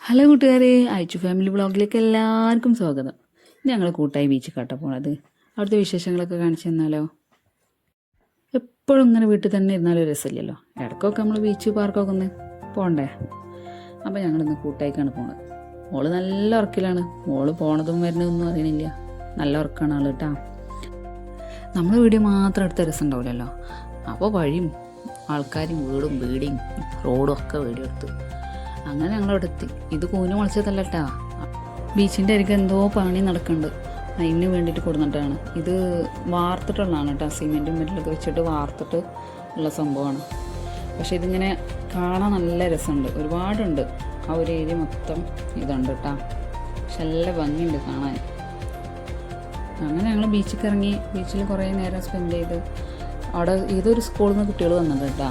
Hello കൂട്ടുകാരെ, അയച്ചു family വ്ളോഗിലേക്ക് എല്ലാവർക്കും സ്വാഗതം. ഞങ്ങൾ കൂട്ടായി ബീച്ചിൽ കാട്ട പോണത്. അവിടുത്തെ വിശേഷങ്ങളൊക്കെ കാണിച്ചു തന്നാലോ. എപ്പോഴും ഇങ്ങനെ വീട്ടിൽ തന്നെ ഇരുന്നാലും രസമില്ലല്ലോ. ഇടയ്ക്കൊക്കെ നമ്മൾ ബീച്ച് പാർക്കൊക്കെ ഒന്ന് പോകണ്ടേ. അപ്പോൾ ഞങ്ങളിന്ന് കൂട്ടായിക്കാണ് പോണത്. മോള് നല്ല ഉറക്കിലാണ്. മോള് പോണതും വരുന്നതൊന്നും അറിയണില്ല. നല്ല ഉറക്കമാണ് ആൾ കേട്ടോ. നമ്മൾ വീഡിയോ മാത്രം എടുത്ത രസം ഉണ്ടാവില്ലല്ലോ. അപ്പോൾ വഴിയും ആൾക്കാരും വീടും ബീഡിയും റോഡും ഒക്കെ വീഡിയോ എടുത്തു. അങ്ങനെ ഞങ്ങളവിടെ എത്തി. ഇത് കൂന് മുളച്ചതല്ല കേട്ടാ. ബീച്ചിൻ്റെ അരികെ എന്തോ പണി നടക്കുന്നുണ്ട്. അതിന് വേണ്ടിയിട്ട് കൊടുത്തിട്ടാണ്. ഇത് വാർത്തിട്ടുള്ളതാണ് കേട്ടോ. സിമെൻറ്റും മെറ്റലൊക്കെ വെച്ചിട്ട് വാർത്തിട്ട് ഉള്ള സംഭവമാണ്. പക്ഷേ ഇതിങ്ങനെ കാണാൻ നല്ല രസമുണ്ട്. ഒരുപാടുണ്ട്. ആ ഒരു ഏരിയ മൊത്തം ഇതുണ്ട് കേട്ടോ. പക്ഷെ നല്ല ഭംഗിയുണ്ട് കാണാൻ. അങ്ങനെ ഞങ്ങൾ ബീച്ചിൽ ഇറങ്ങി. ബീച്ചിൽ കുറേ നേരം സ്പെൻഡ് ചെയ്ത് അവിടെ ഏതൊരു സ്കൂളിൽ നിന്ന് കുട്ടികൾ വന്നത് കേട്ടോ.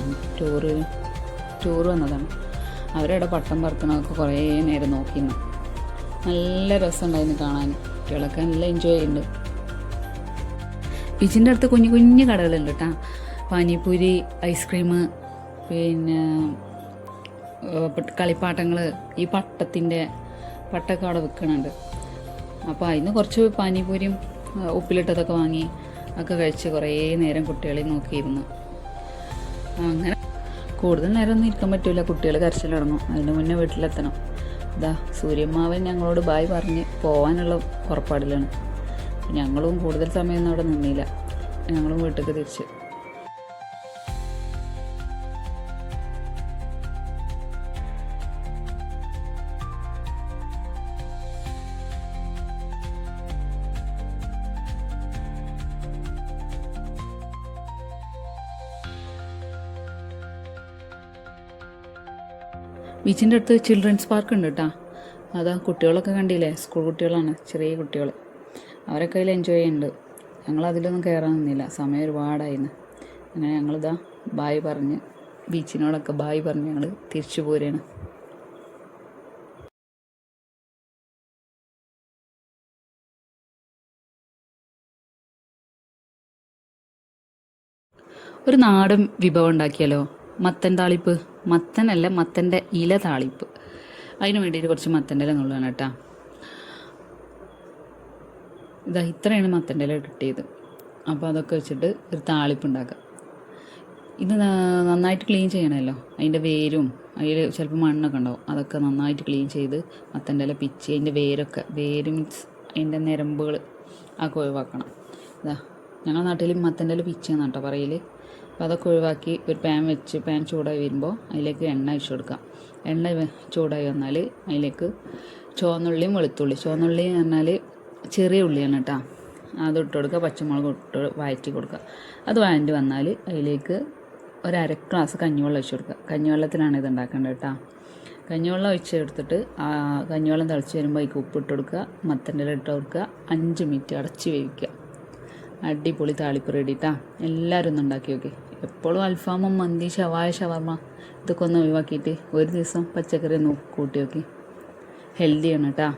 ടൂർ വന്നതാണ്. അവരവിടെ പട്ടം പറക്കണമൊക്കെ കുറേ നേരം നോക്കിയിരുന്നു. നല്ല രസമുണ്ടായിരുന്നു കാണാൻ. കുട്ടികളൊക്കെ നല്ല എൻജോയ് ചെയ്യുന്നുണ്ട്. ബീച്ചിൻ്റെ അടുത്ത് കുഞ്ഞു കുഞ്ഞു കടകളുണ്ട് കേട്ടോ. പാനിപ്പൂരി, ഐസ്ക്രീം, പിന്നെ കളിപ്പാട്ടങ്ങൾ, ഈ പട്ടൊക്കെ അവിടെ വിൽക്കുന്നുണ്ട്. അപ്പോൾ അതിന് കുറച്ച് പാനിപ്പൂരിയും ഉപ്പിലിട്ടതൊക്കെ വാങ്ങി ഒക്കെ കഴിച്ച് കുറേ നേരം കുട്ടികളെ നോക്കിയിരുന്നു. അങ്ങനെ കൂടുതൽ നേരം ഒന്നും ഇരിക്കാൻ പറ്റില്ല. കുട്ടികൾ കരച്ചിലിറങ്ങും. അതിന് മുന്നേ വീട്ടിലെത്തണം. ഇതാ സൂര്യമ്മാവൻ ഞങ്ങളോട് ബായ് പറഞ്ഞ് പോകാനുള്ള പുറപ്പാടിലാണ്. ഞങ്ങളും കൂടുതൽ സമയമൊന്നും അവിടെ നിന്നില്ല. ഞങ്ങളും വീട്ടിലേക്ക് തിരിച്ച്. ബീച്ചിൻ്റെ അടുത്ത് ചിൽഡ്രൻസ് പാർക്ക് ഉണ്ട് കേട്ടോ. അതാ കുട്ടികളൊക്കെ കണ്ടില്ലേ. സ്കൂൾ കുട്ടികളാണ്, ചെറിയ കുട്ടികൾ. അവരൊക്കെ അതിൽ എൻജോയ് ചെയ്യുന്നുണ്ട്. ഞങ്ങളതിലൊന്നും കയറാൻ നിന്നില്ല. സമയം ഒരുപാടായിരുന്നു. അങ്ങനെ ഞങ്ങളിതാ ബായ് പറഞ്ഞ് ബീച്ചിനോടൊക്കെ ബായ് പറഞ്ഞ് ഞങ്ങൾ തിരിച്ചു പോരുകയാണ്. ഒരു നാടൻ വിഭവം ഉണ്ടാക്കിയാലോ. മത്തൻ താളിപ്പ്. മത്തനല്ല, മത്തൻ്റെ ഇല താളിപ്പ്. അതിന് വേണ്ടിയിട്ട് കുറച്ച് മത്തൻ്റെ ഇല നുള്ളാണ് കേട്ടോ. ഇതാ ഇത്രയാണ് മത്തൻ്റെ ഇല കിട്ടിയത്. അപ്പോൾ അതൊക്കെ വെച്ചിട്ട് ഒരു താളിപ്പ് ഉണ്ടാക്കാം. ഇത് നന്നായിട്ട് ക്ലീൻ ചെയ്യണമല്ലോ. അതിൻ്റെ വേരും അതിൽ ചിലപ്പോൾ മണ്ണൊക്കെ ഉണ്ടാവും. അതൊക്കെ നന്നായിട്ട് ക്ലീൻ ചെയ്ത് മത്തൻ്റെ ഇല പിച്ച് അതിൻ്റെ വേര് മീൻസ് അതിൻ്റെ ഞരമ്പുകൾ ഒക്കെ ഒഴിവാക്കണം. ഇതാ ഞങ്ങളുടെ നാട്ടിൽ മത്തൻ്റെ ഇല പിച്ചെന്ന് കേട്ടോ പറയൽ. അപ്പോൾ അതൊക്കെ ഒഴിവാക്കി ഒരു പാൻ ചൂടായി വരുമ്പോൾ അതിലേക്ക് എണ്ണ ഒഴിച്ച് കൊടുക്കാം. എണ്ണ ചൂടായി വന്നാൽ അതിലേക്ക് ചുവന്നുള്ളിയും വെളുത്തുള്ളി. ചുവന്നുള്ളി എന്ന് പറഞ്ഞാൽ ചെറിയ ഉള്ളിയാണ് കേട്ടോ. അതിട്ട് കൊടുക്കുക. പച്ചമുളക് ഇട്ട് വഴറ്റി കൊടുക്കുക. അത് വഴറ്റി വന്നാൽ അതിലേക്ക് ഒരു അര ഗ്ലാസ് കഞ്ഞിവെള്ളം ഒഴിച്ച് കൊടുക്കുക. കഞ്ഞിവെള്ളത്തിലാണ് ഇത് ഉണ്ടാക്കേണ്ടത് കേട്ടോ. കഞ്ഞിവെള്ളം ഒഴിച്ച് എടുത്തിട്ട് ആ കഞ്ഞിവെള്ളം തിളച്ച് വരുമ്പോൾ അതിലേക്ക് ഉപ്പിട്ട് കൊടുക്കുക. മത്തൻ്റെ ഇല ഇട്ട് കൊടുക്കുക. 5 മിനിറ്റ് അടച്ച് വേവിക്കുക. അടിപൊളി താളിപ്പ് റെഡി കേട്ടോ. എല്ലാവരും ഒന്ന് ഉണ്ടാക്കി നോക്കി. എപ്പോഴും അൽഫാമും മന്തി ഷവർമ ഇതൊക്കെ ഒന്ന് ഒഴിവാക്കിയിട്ട് ഒരു ദിവസം പച്ചക്കറി ഒന്ന് കൂട്ടി നോക്കി. ഹെൽത്തിയാണ് കേട്ടോ.